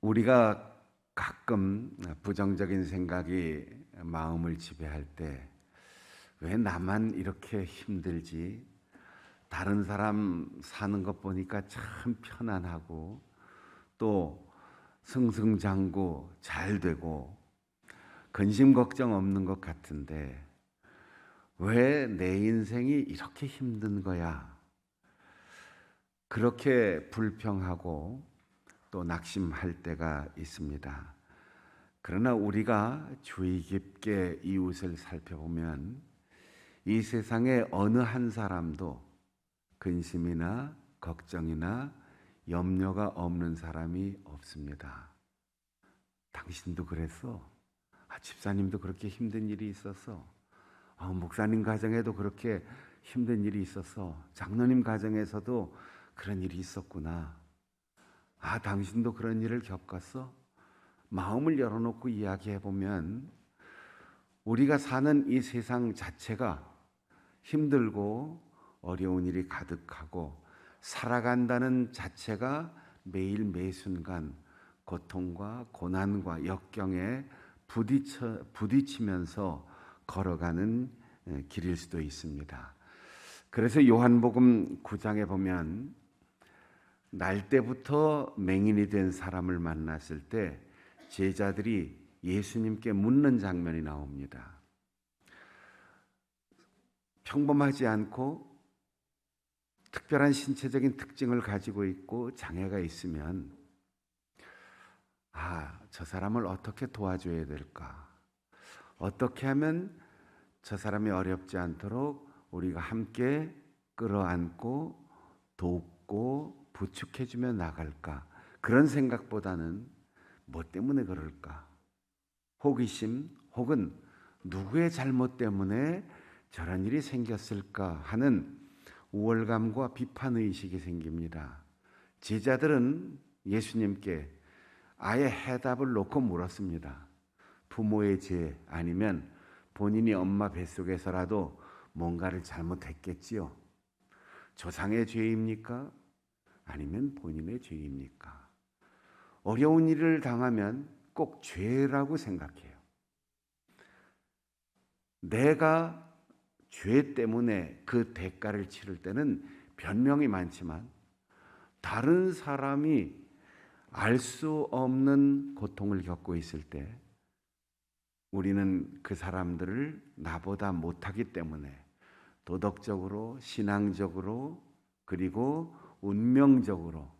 우리가 가끔 부정적인 생각이 마음을 지배할 때, 왜 나만 이렇게 힘들지? 다른 사람 사는 것 보니까 참 편안하고 또 승승장구 잘 되고 근심 걱정 없는 것 같은데 왜 내 인생이 이렇게 힘든 거야? 그렇게 불평하고 또 낙심할 때가 있습니다. 그러나 우리가 주의 깊게 이웃을 살펴보면 이 세상에 어느 한 사람도 근심이나 걱정이나 염려가 없는 사람이 없습니다. 당신도 그랬어? 집사님도 그렇게 힘든 일이 있었어? 목사님 가정에도 그렇게 힘든 일이 있었어? 장로님 가정에서도 그런 일이 있었구나. 당신도 그런 일을 겪었어? 마음을 열어놓고 이야기해보면 우리가 사는 이 세상 자체가 힘들고 어려운 일이 가득하고 살아간다는 자체가 매일 매순간 고통과 고난과 역경에 부딪히면서 걸어가는 길일 수도 있습니다. 그래서 요한복음 9장에 보면 날 때부터 맹인이 된 사람을 만났을 때 제자들이 예수님께 묻는 장면이 나옵니다. 평범하지 않고 특별한 신체적인 특징을 가지고 있고 장애가 있으면 저 사람을 어떻게 도와줘야 될까? 어떻게 하면 저 사람이 어렵지 않도록 우리가 함께 끌어안고 돕고 부축해주며 나갈까? 그런 생각보다는 뭐 때문에 그럴까? 호기심 혹은 누구의 잘못 때문에 저런 일이 생겼을까 하는 우월감과 비판의식이 생깁니다. 제자들은 예수님께 아예 해답을 놓고 물었습니다. 부모의 죄 아니면 본인이 엄마 뱃속에서라도 뭔가를 잘못했겠지요. 조상의 죄입니까? 아니면 본인의 죄입니까? 어려운 일을 당하면 꼭 죄라고 생각해요. 내가 죄 때문에 그 대가를 치를 때는 변명이 많지만 다른 사람이 알 수 없는 고통을 겪고 있을 때 우리는 그 사람들을 나보다 못하기 때문에 도덕적으로, 신앙적으로, 그리고 운명적으로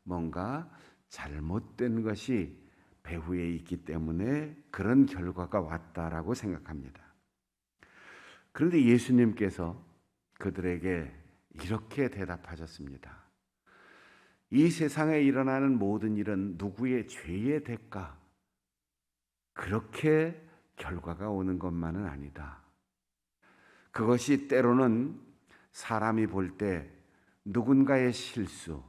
뭔가 잘못된 것이 배후에 있기 때문에 그런 결과가 왔다라고 생각합니다. 그런데 예수님께서 그들에게 이렇게 대답하셨습니다. 이 세상에 일어나는 모든 일은 누구의 죄의 대가, 그렇게 결과가 오는 것만은 아니다. 그것이 때로는 사람이 볼 때 누군가의 실수,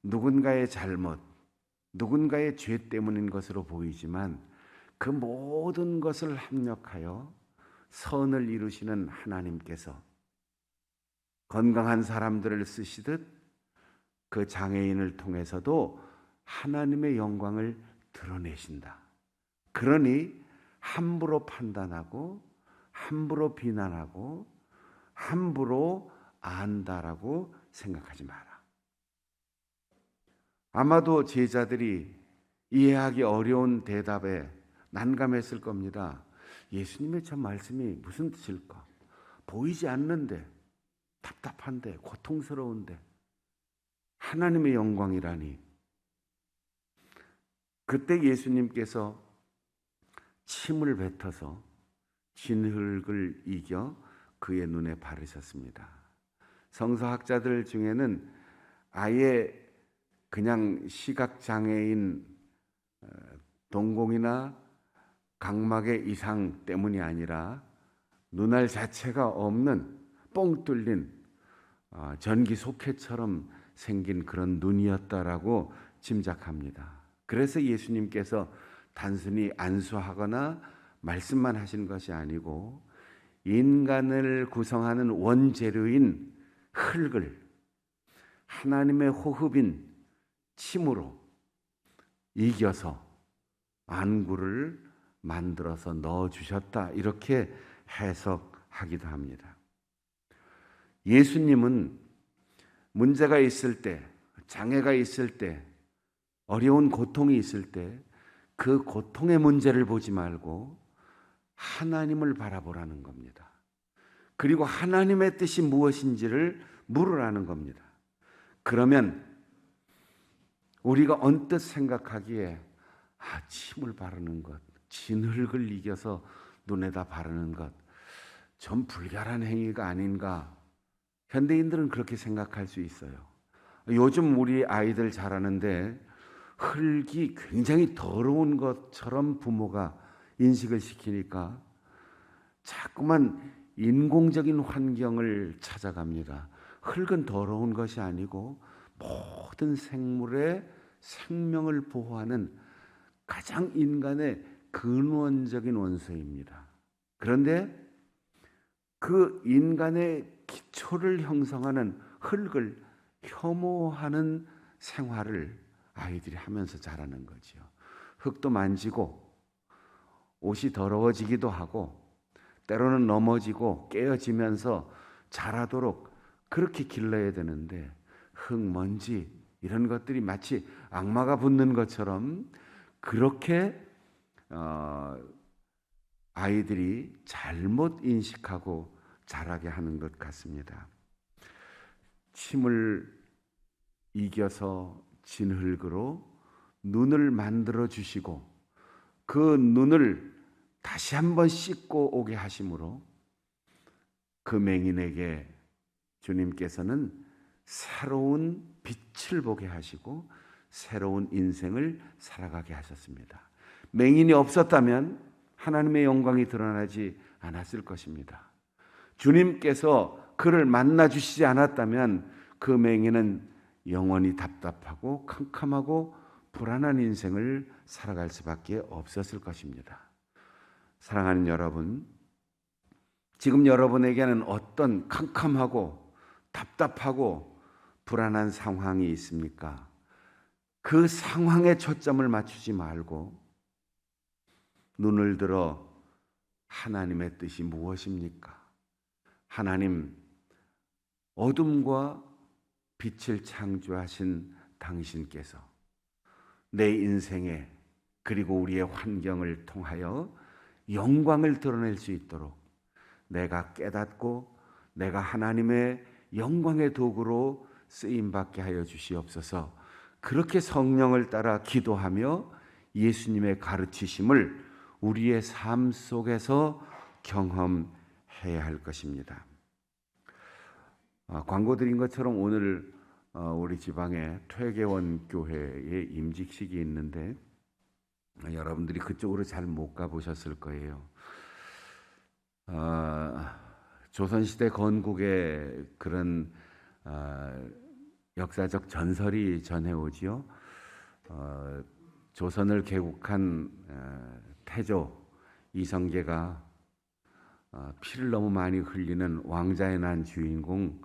누군가의 잘못, 누군가의 죄 때문인 것으로 보이지만 그 모든 것을 합력하여 선을 이루시는 하나님께서 건강한 사람들을 쓰시듯 그 장애인을 통해서도 하나님의 영광을 드러내신다. 그러니 함부로 판단하고 함부로 비난하고 함부로 안다라고 생각하지 마라. 아마도 제자들이 이해하기 어려운 대답에 난감했을 겁니다. 예수님의 저 말씀이 무슨 뜻일까? 보이지 않는데, 답답한데, 고통스러운데 하나님의 영광이라니. 그때 예수님께서 침을 뱉어서 진흙을 이겨 그의 눈에 바르셨습니다. 성서학자들 중에는 아예 그냥 시각장애인 동공이나 각막의 이상 때문이 아니라 눈알 자체가 없는 뻥 뚫린 전기 소켓처럼 생긴 그런 눈이었다라고 짐작합니다. 그래서 예수님께서 단순히 안수하거나 말씀만 하신 것이 아니고 인간을 구성하는 원재료인 흙을 하나님의 호흡인 침으로 이겨서 안구를 만들어서 넣어주셨다, 이렇게 해석하기도 합니다. 예수님은 문제가 있을 때, 장애가 있을 때, 어려운 고통이 있을 때 그 고통의 문제를 보지 말고 하나님을 바라보라는 겁니다. 그리고 하나님의 뜻이 무엇인지를 물으라는 겁니다. 그러면 우리가 언뜻 생각하기에 침을 바르는 것, 진흙을 이겨서 눈에다 바르는 것, 좀 불결한 행위가 아닌가, 현대인들은 그렇게 생각할 수 있어요. 요즘 우리 아이들 자라는데 흙이 굉장히 더러운 것처럼 부모가 인식을 시키니까 자꾸만 인공적인 환경을 찾아갑니다. 흙은 더러운 것이 아니고 모든 생물의 생명을 보호하는 가장 인간의 근원적인 원소입니다. 그런데 그 인간의 기초를 형성하는 흙을 혐오하는 생활을 아이들이 하면서 자라는 거죠. 흙도 만지고 옷이 더러워지기도 하고 때로는 넘어지고 깨어지면서 자라도록 그렇게 길러야 되는데 흙, 먼지 이런 것들이 마치 악마가 붙는 것처럼 그렇게 아이들이 잘못 인식하고 자라게 하는 것 같습니다. 침을 이겨서 진흙으로 눈을 만들어 주시고 그 눈을 다시 한번 씻고 오게 하심으로 그 맹인에게 주님께서는 새로운 빛을 보게 하시고 새로운 인생을 살아가게 하셨습니다. 맹인이 없었다면 하나님의 영광이 드러나지 않았을 것입니다. 주님께서 그를 만나 주시지 않았다면 그 맹인은 영원히 답답하고 캄캄하고 불안한 인생을 살아갈 수밖에 없었을 것입니다. 사랑하는 여러분, 지금 여러분에게는 어떤 캄캄하고 답답하고 불안한 상황이 있습니까? 그 상황에 초점을 맞추지 말고 눈을 들어 하나님의 뜻이 무엇입니까? 하나님, 어둠과 빛을 창조하신 당신께서 내 인생에 그리고 우리의 환경을 통하여 영광을 드러낼 수 있도록 내가 깨닫고 내가 하나님의 영광의 도구로 쓰임받게 하여 주시옵소서. 그렇게 성령을 따라 기도하며 예수님의 가르치심을 우리의 삶 속에서 경험해야 할 것입니다. 광고 드린 것처럼 오늘 우리 지방에 퇴계원 교회의 임직식이 있는데 여러분들이 그쪽으로 잘 못 가보셨을 거예요. 조선시대 건국의 그런 역사적 전설이 전해오지요. 조선을 개국한 태조 이성계가 피를 너무 많이 흘리는 왕자의 난 주인공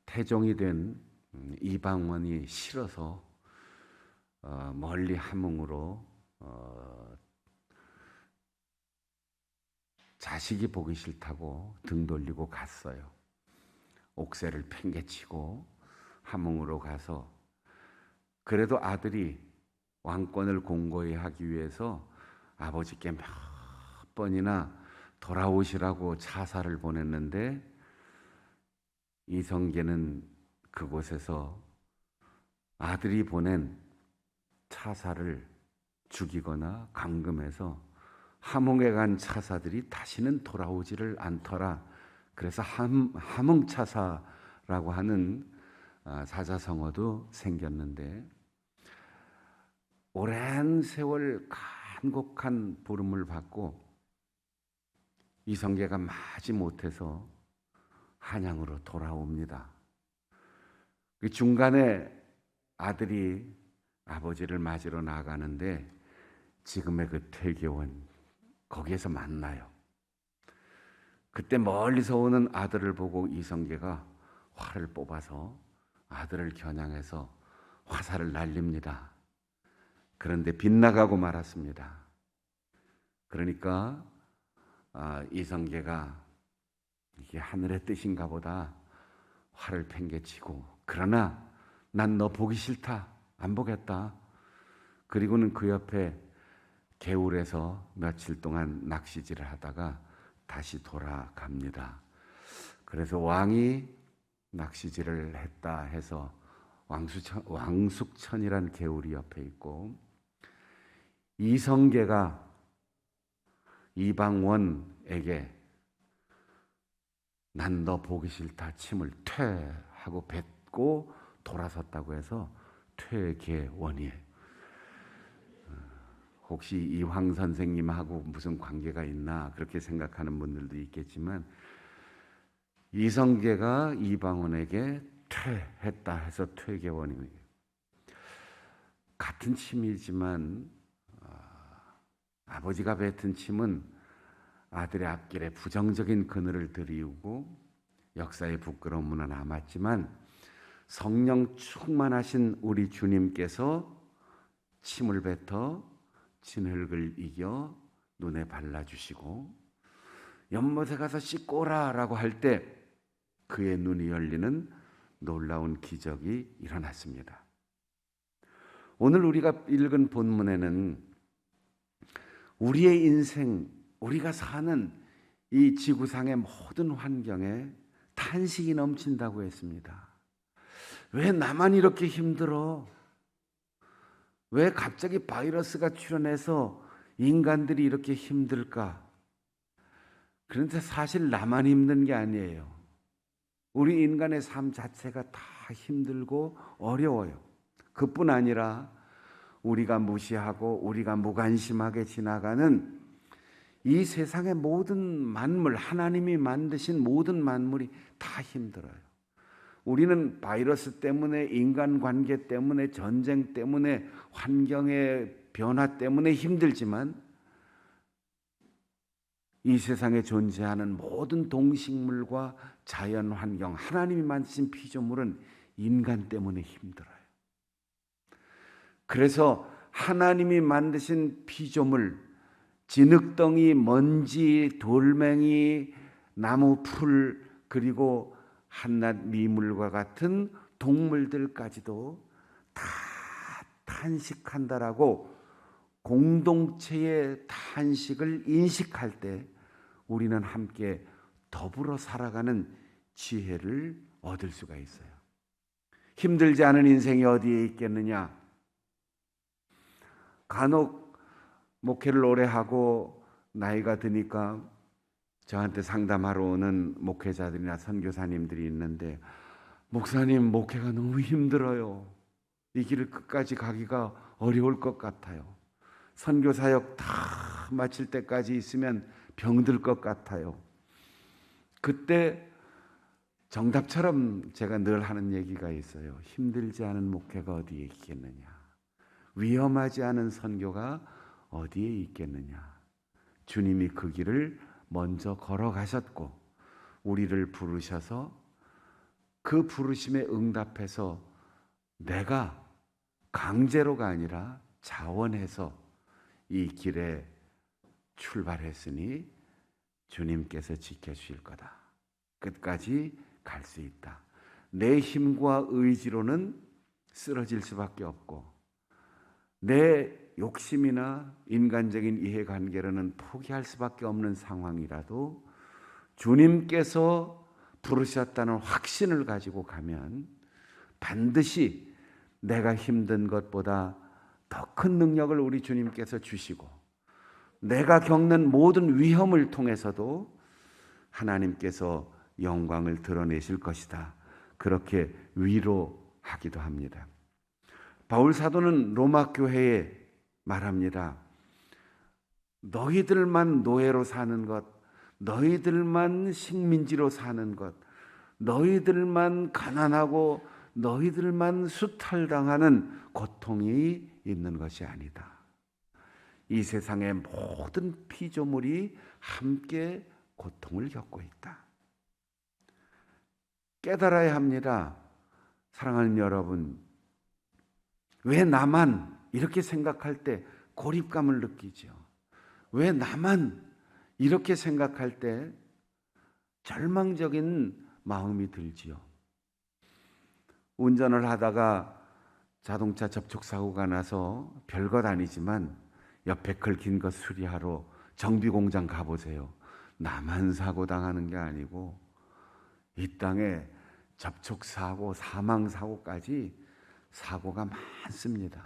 태종이 된 이방원이 싫어서 멀리 함흥으로 자식이 보기 싫다고 등 돌리고 갔어요. 옥새를 팽개치고 함흥으로 가서 그래도 아들이 왕권을 공고히 하기 위해서 아버지께 몇 번이나 돌아오시라고 차사를 보냈는데 이성계는 그곳에서 아들이 보낸 차사를 죽이거나 감금해서 함흥에 간 차사들이 다시는 돌아오지를 않더라. 그래서 함흥차사라고 하는 사자성어도 생겼는데 오랜 세월 간곡한 부름을 받고 이성계가 마지 못해서 한양으로 돌아옵니다. 그 중간에 아들이 아버지를 맞으러 나가는데 지금의 그 퇴계원 거기에서 만나요. 그때 멀리서 오는 아들을 보고 이성계가 활을 뽑아서 아들을 겨냥해서 화살을 날립니다. 그런데 빗나가고 말았습니다. 그러니까 이성계가 이게 하늘의 뜻인가 보다 화를 팽개치고, 그러나 난 너 보기 싫다, 안 보겠다. 그리고는 그 옆에 개울에서 며칠 동안 낚시질을 하다가 다시 돌아갑니다. 그래서 왕이 낚시질을 했다 해서 왕숙천이란 개울이 옆에 있고, 이성계가 이방원에게 난 너 보기 싫다 침을 퇴하고 뱉고 돌아섰다고 해서 퇴계원이에요. 혹시 이황 선생님하고 무슨 관계가 있나 그렇게 생각하는 분들도 있겠지만, 이성계가 이방원에게 퇴했다 해서 퇴계원입니다. 같은 침이지만 아버지가 뱉은 침은 아들의 앞길에 부정적인 그늘을 들이우고 역사의 부끄러움은 남았지만, 성령 충만하신 우리 주님께서 침을 뱉어 진흙을 이겨 눈에 발라주시고 연못에 가서 씻고 오라라고 할 때 그의 눈이 열리는 놀라운 기적이 일어났습니다. 오늘 우리가 읽은 본문에는 우리의 인생, 우리가 사는 이 지구상의 모든 환경에 탄식이 넘친다고 했습니다. 왜 나만 이렇게 힘들어? 왜 갑자기 바이러스가 출현해서 인간들이 이렇게 힘들까? 그런데 사실 나만 힘든 게 아니에요. 우리 인간의 삶 자체가 다 힘들고 어려워요. 그뿐 아니라 우리가 무시하고 우리가 무관심하게 지나가는 이 세상의 모든 만물, 하나님이 만드신 모든 만물이 다 힘들어요. 우리는 바이러스 때문에, 인간관계 때문에, 전쟁 때문에, 환경의 변화 때문에 힘들지만, 이 세상에 존재하는 모든 동식물과 자연환경, 하나님이 만드신 피조물은 인간 때문에 힘들어요. 그래서 하나님이 만드신 피조물, 진흙덩이, 먼지, 돌멩이, 나무 풀, 그리고 한낱 미물과 같은 동물들까지도 다 탄식한다라고 공동체의 탄식을 인식할 때 우리는 함께 더불어 살아가는 지혜를 얻을 수가 있어요. 힘들지 않은 인생이 어디에 있겠느냐? 간혹 목회를 오래 하고 나이가 드니까 저한테 상담하러 오는 목회자들이나 선교사님들이 있는데, 목사님, 목회가 너무 힘들어요. 이 길을 끝까지 가기가 어려울 것 같아요. 선교사역 다 마칠 때까지 있으면 병들 것 같아요. 그때 정답처럼 제가 늘 하는 얘기가 있어요. 힘들지 않은 목회가 어디에 있겠느냐? 위험하지 않은 선교가 어디에 있겠느냐? 주님이 그 길을 먼저 걸어가셨고 우리를 부르셔서 그 부르심에 응답해서 내가 강제로가 아니라 자원해서 이 길에 출발했으니 주님께서 지켜주실 거다. 끝까지 갈 수 있다. 내 힘과 의지로는 쓰러질 수밖에 없고 내 욕심이나 인간적인 이해관계로는 포기할 수밖에 없는 상황이라도 주님께서 부르셨다는 확신을 가지고 가면 반드시 내가 힘든 것보다 더 큰 능력을 우리 주님께서 주시고 내가 겪는 모든 위험을 통해서도 하나님께서 영광을 드러내실 것이다. 그렇게 위로하기도 합니다. 바울 사도는 로마 교회에 말합니다. 너희들만 노예로 사는 것, 너희들만 식민지로 사는 것, 너희들만 가난하고 너희들만 수탈당하는 고통이 있는 것이 아니다. 이 세상의 모든 피조물이 함께 고통을 겪고 있다. 깨달아야 합니다. 사랑하는 여러분, 왜 나만 이렇게 생각할 때 고립감을 느끼죠. 왜 나만 이렇게 생각할 때 절망적인 마음이 들지요. 운전을 하다가 자동차 접촉사고가 나서 별것 아니지만 옆에 긁힌 것 수리하러 정비공장 가보세요. 나만 사고 당하는 게 아니고 이 땅에 접촉사고, 사망사고까지 사고가 많습니다.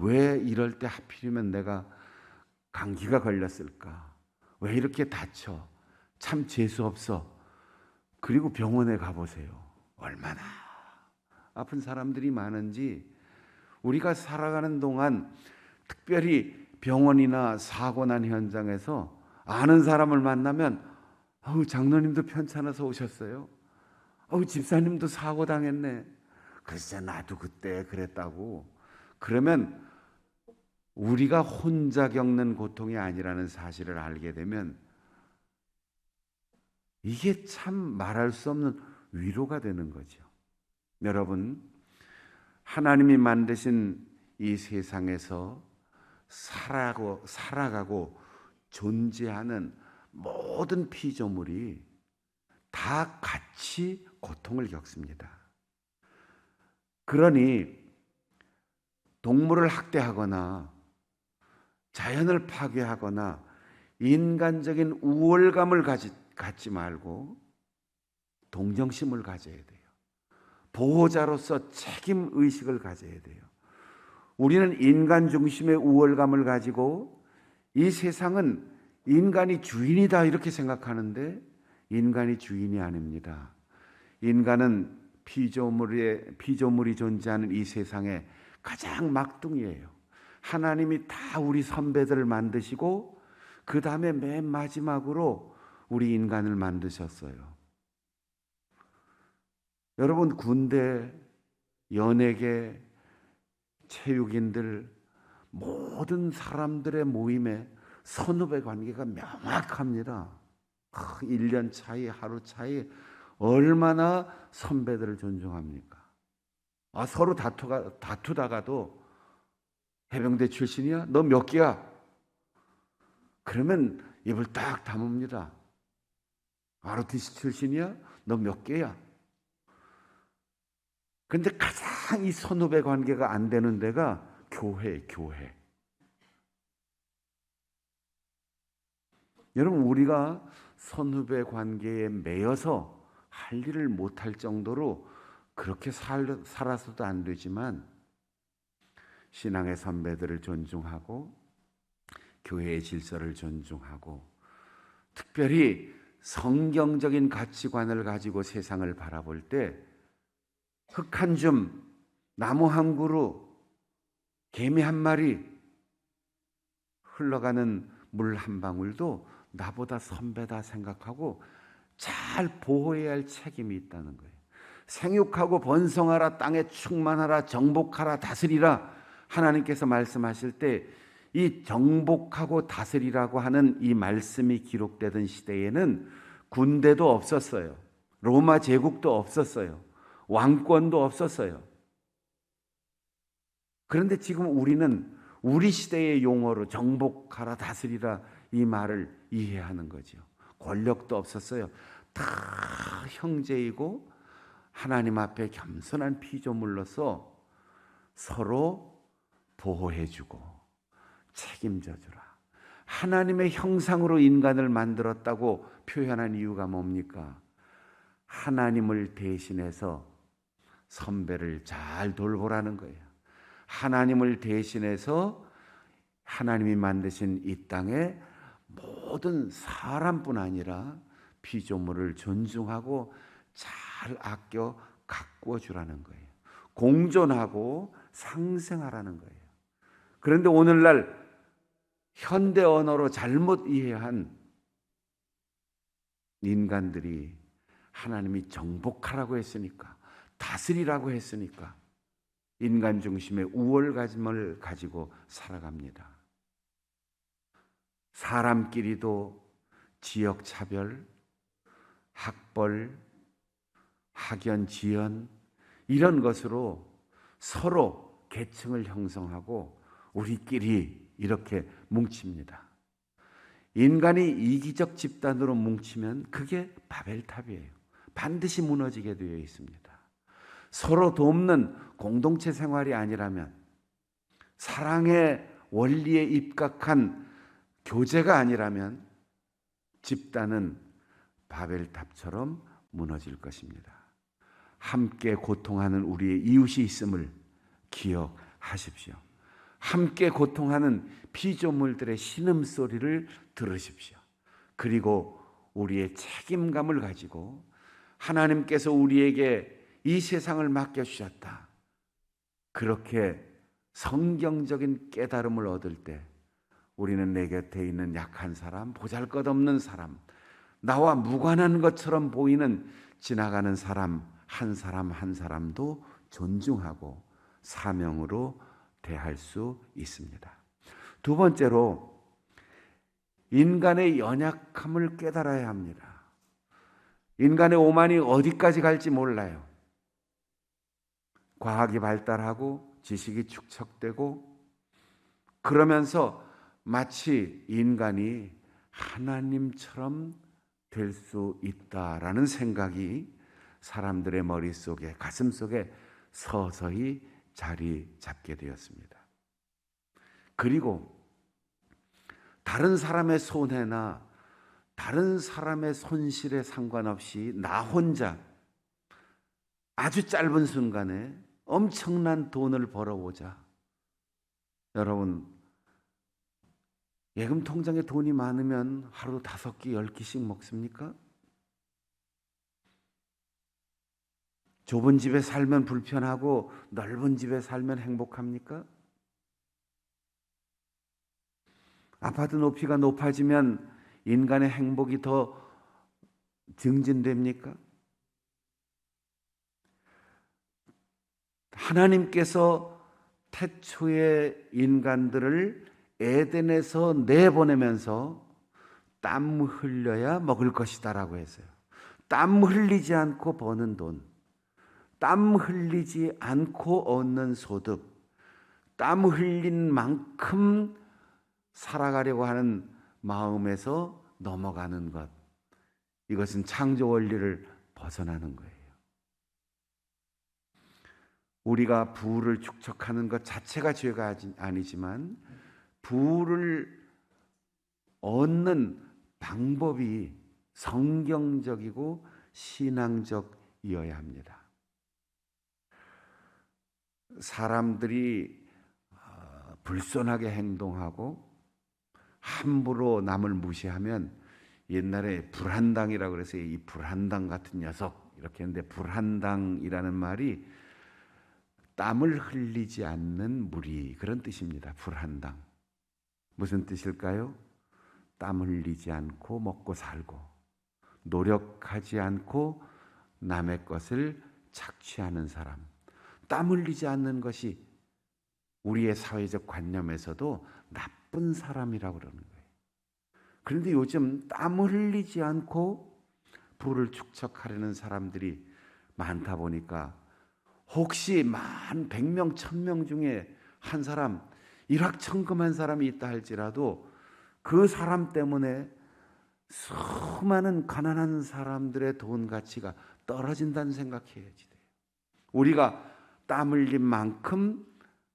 왜 이럴 때 하필이면 내가 감기가 걸렸을까? 왜 이렇게 다쳐? 참 재수없어. 그리고 병원에 가보세요. 얼마나 아픈 사람들이 많은지 우리가 살아가는 동안 특별히 병원이나 사고 난 현장에서 아는 사람을 만나면 장로님도 편찮아서 오셨어요. 집사님도 사고 당했네. 글쎄 나도 그때 그랬다고. 그러면 우리가 혼자 겪는 고통이 아니라는 사실을 알게 되면 이게 참 말할 수 없는 위로가 되는 거죠. 여러분, 하나님이 만드신 이 세상에서 살아가고 존재하는 모든 피조물이 다 같이 고통을 겪습니다. 그러니 동물을 학대하거나 자연을 파괴하거나 인간적인 우월감을 갖지 말고 동정심을 가져야 돼요. 보호자로서 책임 의식을 가져야 돼요. 우리는 인간 중심의 우월감을 가지고 이 세상은 인간이 주인이다 이렇게 생각하는데 인간이 주인이 아닙니다. 인간은 피조물이 존재하는 이 세상의 가장 막둥이에요. 하나님이 다 우리 선배들을 만드시고 그 다음에 맨 마지막으로 우리 인간을 만드셨어요. 여러분, 군대, 연예계, 체육인들 모든 사람들의 모임에 선후배 관계가 명확합니다. 1년 차이, 하루 차이 얼마나 선배들을 존중합니까? 서로 다투다가도 해병대 출신이야? 너 몇 개야? 그러면 입을 딱 다뭅니다. ROTC 출신이야? 너 몇 개야? 근데 가장 이 선후배 관계가 안 되는 데가 교회. 여러분, 우리가 선후배 관계에 매여서 할 일을 못할 정도로 그렇게 살아서도 안 되지만 신앙의 선배들을 존중하고 교회의 질서를 존중하고 특별히 성경적인 가치관을 가지고 세상을 바라볼 때 흙 한 줌, 나무 한 그루, 개미 한 마리, 흘러가는 물 한 방울도 나보다 선배다 생각하고 잘 보호해야 할 책임이 있다는 거예요. 생육하고 번성하라, 땅에 충만하라, 정복하라, 다스리라 하나님께서 말씀하실 때 이 정복하고 다스리라고 하는 이 말씀이 기록되던 시대에는 군대도 없었어요. 로마 제국도 없었어요. 왕권도 없었어요. 그런데 지금 우리는 우리 시대의 용어로 정복하라, 다스리라 이 말을 이해하는 거죠. 권력도 없었어요. 다 형제이고 하나님 앞에 겸손한 피조물로서 서로 보호해주고 책임져주라. 하나님의 형상으로 인간을 만들었다고 표현한 이유가 뭡니까? 하나님을 대신해서 선배를 잘 돌보라는 거예요. 하나님을 대신해서 하나님이 만드신 이 땅에 모든 사람뿐 아니라 피조물을 존중하고 잘 아껴 가꾸어 주라는 거예요. 공존하고 상생하라는 거예요. 그런데 오늘날 현대 언어로 잘못 이해한 인간들이 하나님이 정복하라고 했으니까, 다스리라고 했으니까 인간 중심의 우월감을 가지고 살아갑니다. 사람끼리도 지역 차별, 학벌, 학연, 지연 이런 것으로 서로 계층을 형성하고 우리끼리 이렇게 뭉칩니다. 인간이 이기적 집단으로 뭉치면 그게 바벨탑이에요. 반드시 무너지게 되어 있습니다. 서로 돕는 공동체 생활이 아니라면, 사랑의 원리에 입각한 교제가 아니라면 집단은 바벨탑처럼 무너질 것입니다. 함께 고통하는 우리의 이웃이 있음을 기억하십시오. 함께 고통하는 피조물들의 신음소리를 들으십시오. 그리고 우리의 책임감을 가지고 하나님께서 우리에게 이 세상을 맡겨주셨다, 그렇게 성경적인 깨달음을 얻을 때 우리는 내 곁에 있는 약한 사람, 보잘것없는 사람, 나와 무관한 것처럼 보이는 지나가는 사람 한 사람도 존중하고 사명으로 대할 수 있습니다. 두 번째로, 인간의 연약함을 깨달아야 합니다. 인간의 오만이 어디까지 갈지 몰라요. 과학이 발달하고 지식이 축적되고 그러면서 마치 인간이 하나님처럼 될 수 있다라는 생각이 사람들의 머릿속에, 가슴속에 서서히 자리 잡게 되었습니다. 그리고 다른 사람의 손해나 다른 사람의 손실에 상관없이 나 혼자 아주 짧은 순간에 엄청난 돈을 벌어보자. 여러분, 예금 통장에 돈이 많으면 하루 5끼, 10끼씩 먹습니까? 좁은 집에 살면 불편하고 넓은 집에 살면 행복합니까? 아파트 높이가 높아지면 인간의 행복이 더 증진됩니까? 하나님께서 태초의 인간들을 에덴에서 내보내면서 땀 흘려야 먹을 것이다라고 했어요. 땀 흘리지 않고 버는 돈, 땀 흘리지 않고 얻는 소득, 땀 흘린 만큼 살아가려고 하는 마음에서 넘어가는 것, 이것은 창조 원리를 벗어나는 거예요. 우리가 부를 축적하는 것 자체가 죄가 아니지만 부를 얻는 방법이 성경적이고 신앙적이어야 합니다. 사람들이 불손하게 행동하고 함부로 남을 무시하면, 옛날에 불한당이라고 그래서 이 불한당 같은 녀석 이렇게 했는데, 불한당이라는 말이 땀을 흘리지 않는 무리, 그런 뜻입니다. 불한당. 무슨 뜻일까요? 땀 흘리지 않고 먹고 살고 노력하지 않고 남의 것을 착취하는 사람, 땀 흘리지 않는 것이 우리의 사회적 관념에서도 나쁜 사람이라고 그러는 거예요. 그런데 요즘 땀 흘리지 않고 부를 축적하려는 사람들이 많다 보니까 혹시 100명, 1000명 중에 한 사람, 일확천금한 사람이 있다 할지라도 그 사람 때문에 수많은 가난한 사람들의 돈 가치가 떨어진다는 생각해야지 돼요. 우리가 땀 흘린 만큼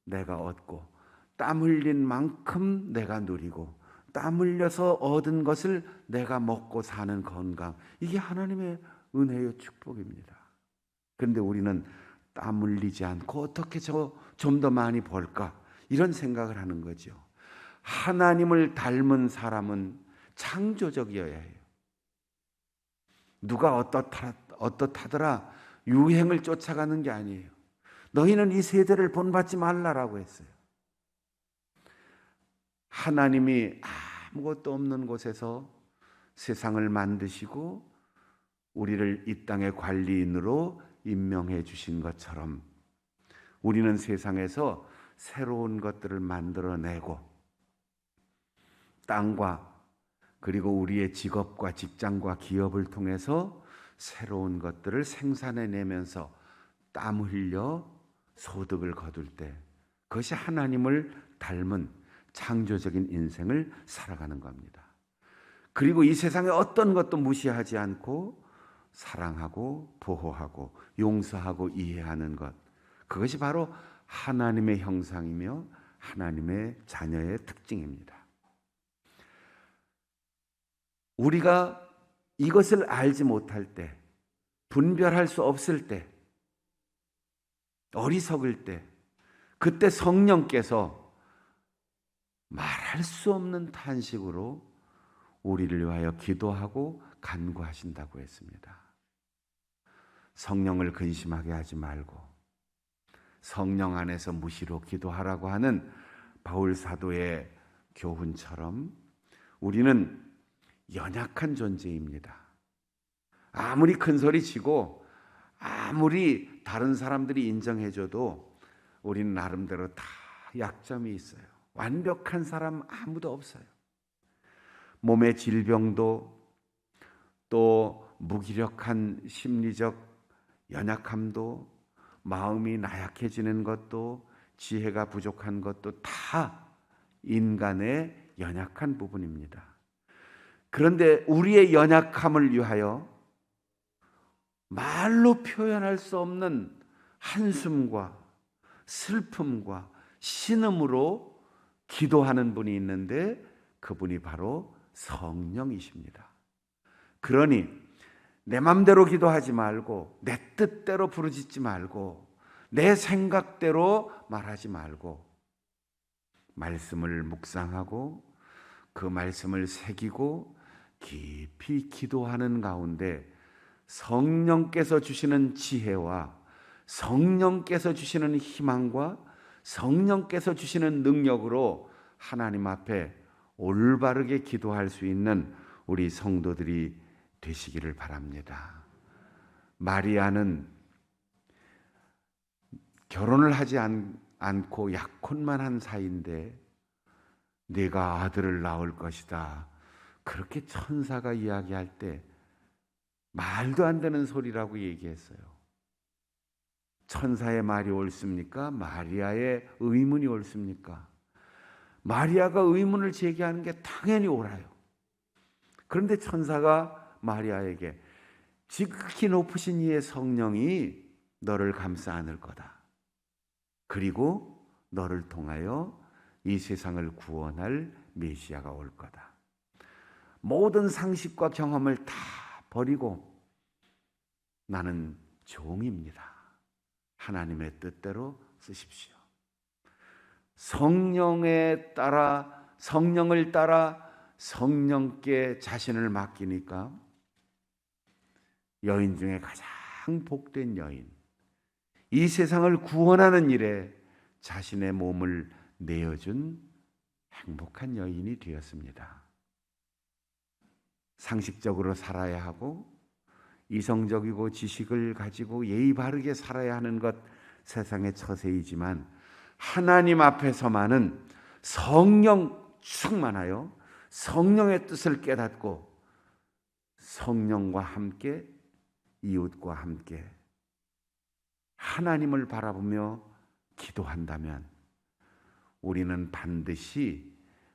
내가 얻고, 땀 흘린 만큼 내가 누리고, 땀 흘려서 얻은 것을 내가 먹고 사는 건강, 이게 하나님의 은혜의 축복입니다. 그런데 우리는 땀 흘리지 않고 어떻게 좀 더 많이 벌까, 이런 생각을 하는 거죠. 하나님을 닮은 사람은 창조적이어야 해요. 누가 어떻하더라 유행을 쫓아가는 게 아니에요. 너희는 이 세대를 본받지 말라라고 했어요. 하나님이 아무것도 없는 곳에서 세상을 만드시고 우리를 이 땅의 관리인으로 임명해 주신 것처럼 우리는 세상에서 새로운 것들을 만들어내고, 땅과 그리고 우리의 직업과 직장과 기업을 통해서 새로운 것들을 생산해내면서 땀 흘려 소득을 거둘 때 그것이 하나님을 닮은 창조적인 인생을 살아가는 겁니다. 그리고 이 세상의 어떤 것도 무시하지 않고 사랑하고 보호하고 용서하고 이해하는 것, 그것이 바로 하나님의 형상이며 하나님의 자녀의 특징입니다. 우리가 이것을 알지 못할 때, 분별할 수 없을 때, 어리석을 때, 그때 성령께서 말할 수 없는 탄식으로 우리를 위하여 기도하고 간구하신다고 했습니다. 성령을 근심하게 하지 말고 성령 안에서 무시로 기도하라고 하는 바울 사도의 교훈처럼 우리는 연약한 존재입니다. 아무리 큰 소리 치고 아무리 다른 사람들이 인정해줘도 우리는 나름대로 다 약점이 있어요. 완벽한 사람 아무도 없어요. 몸의 질병도 또 무기력한 심리적 연약함도 마음이 나약해지는 것도 지혜가 부족한 것도 다 인간의 연약한 부분입니다. 그런데 우리의 연약함을 위하여 말로 표현할 수 없는 한숨과 슬픔과 신음으로 기도하는 분이 있는데 그분이 바로 성령이십니다. 그러니 내 맘대로 기도하지 말고 내 뜻대로 부르짖지 말고 내 생각대로 말하지 말고 말씀을 묵상하고 그 말씀을 새기고 깊이 기도하는 가운데 성령께서 주시는 지혜와 성령께서 주시는 희망과 성령께서 주시는 능력으로 하나님 앞에 올바르게 기도할 수 있는 우리 성도들이 되시기를 바랍니다. 마리아는 결혼을 하지 않고 약혼만 한 사이인데 네가 아들을 낳을 것이다, 그렇게 천사가 이야기할 때 말도 안 되는 소리라고 얘기했어요. 천사의 말이 옳습니까? 마리아의 의문이 옳습니까? 마리아가 의문을 제기하는 게 당연히 옳아요. 그런데 천사가 마리아에게 지극히 높으신 이의 성령이 너를 감싸 안을 거다. 그리고 너를 통하여 이 세상을 구원할 메시아가 올 거다. 모든 상식과 경험을 다 버리고 나는 종입니다. 하나님의 뜻대로 쓰십시오. 성령을 따라 성령께 자신을 맡기니까 여인 중에 가장 복된 여인, 이 세상을 구원하는 일에 자신의 몸을 내어준 행복한 여인이 되었습니다. 상식적으로 살아야 하고 이성적이고 지식을 가지고 예의 바르게 살아야 하는 것 세상의 처세이지만 하나님 앞에서만은 성령 충만하여 성령의 뜻을 깨닫고 성령과 함께 이웃과 함께 하나님을 바라보며 기도한다면 우리는 반드시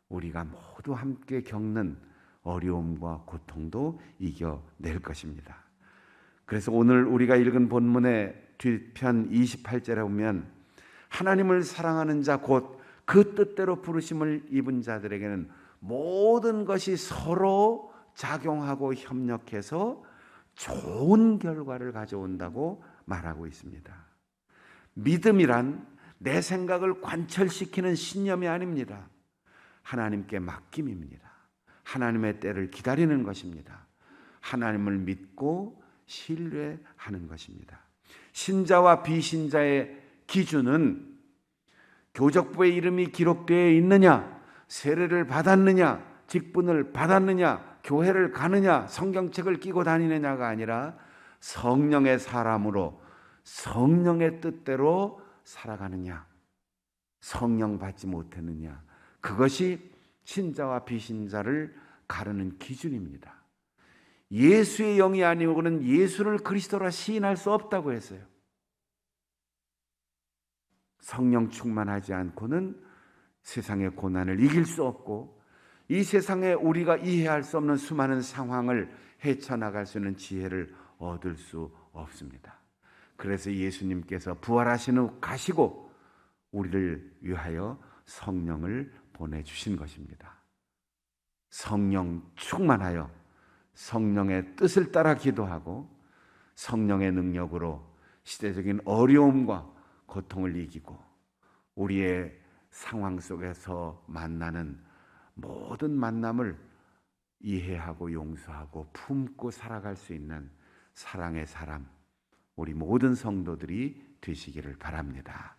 우리가 모두 함께 겪는 어려움과 고통도 이겨낼 것입니다. 그래서 오늘 우리가 읽은 본문의 뒤편 28절에 보면 하나님을 사랑하는 자 곧 그 뜻대로 부르심을 입은 자들에게는 모든 것이 서로 작용하고 협력해서 좋은 결과를 가져온다고 말하고 있습니다. 믿음이란 내 생각을 관철시키는 신념이 아닙니다. 하나님께 맡김입니다. 하나님의 때를 기다리는 것입니다. 하나님을 믿고 신뢰하는 것입니다. 신자와 비신자의 기준은 교적부의 이름이 기록되어 있느냐, 세례를 받았느냐, 직분을 받았느냐, 교회를 가느냐, 성경책을 끼고 다니느냐가 아니라 성령의 사람으로 성령의 뜻대로 살아가느냐, 성령 받지 못했느냐, 그것이 신자와 비신자를 가르는 기준입니다. 예수의 영이 아니고는 예수를 그리스도라 시인할 수 없다고 했어요. 성령 충만하지 않고는 세상의 고난을 이길 수 없고 이 세상에 우리가 이해할 수 없는 수많은 상황을 헤쳐나갈 수 있는 지혜를 얻을 수 없습니다. 그래서 예수님께서 부활하신 후 가시고 우리를 위하여 성령을 보내주신 것입니다. 성령 충만하여 성령의 뜻을 따라 기도하고 성령의 능력으로 시대적인 어려움과 고통을 이기고 우리의 상황 속에서 만나는 모든 만남을 이해하고 용서하고 품고 살아갈 수 있는 사랑의 사람, 우리 모든 성도들이 되시기를 바랍니다.